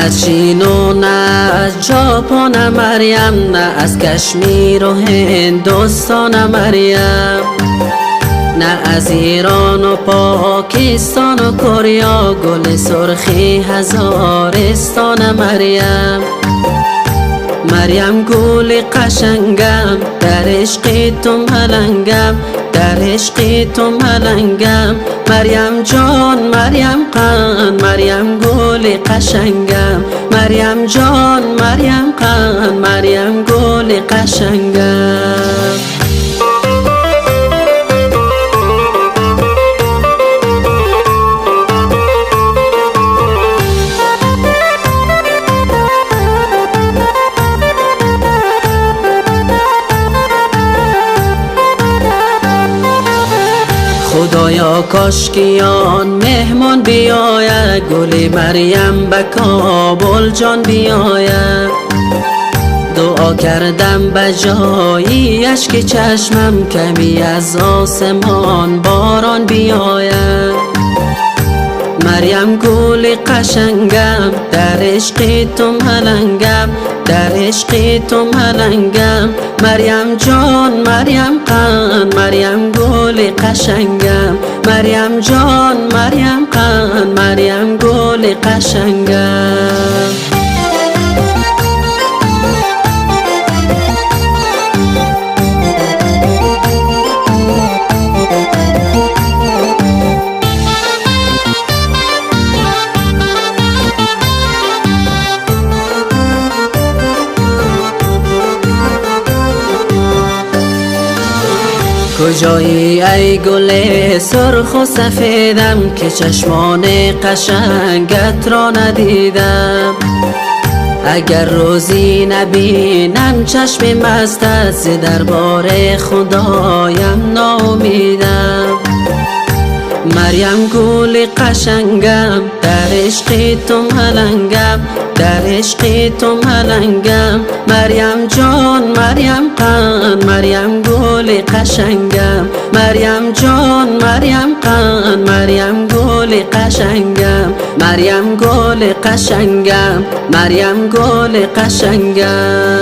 از چین و نه از ژاپن مریم، نه از کشمیر و هندوستان مریم، نه از ایران و پاکستان و کره، گل سرخی هزارستان مریم. مریم گل قشنگم، در عشق تو ملنگم، در عشق تو ملنگم. مریم جان مریم قند، مریم گل قشنگم، مریم جان مریم قند، مریم گل قشنگم. خدایا کاشکیان مهمان بیاید، گل مریم به کابل جان بیاید. دعا کردم به جایی اشک چشمم، کمی از آسمان باران بیاید. مریم گل قشنگم، در عشق تو ملنگم، در عشق تو ملنگم. مریم جان مریم قند، مریم گل قشنگم، مریم جان مریم قند، مریم گل قشنگم. کجایی ای گل سرخ و سفیدم، که چشمان قشنگت را ندیدم. اگر روزی نبینم چشم مستت، ز دربار خدایم ناامیدم. مریم گل قشنگم، در عشق تو ملنگم، در عشق تو ملنگم. مریم جان مریم قند، مریم گل قشنگم، مریم جان مریم قند، مریم گل قشنگم، مریم گل قشنگم، مریم گل قشنگم.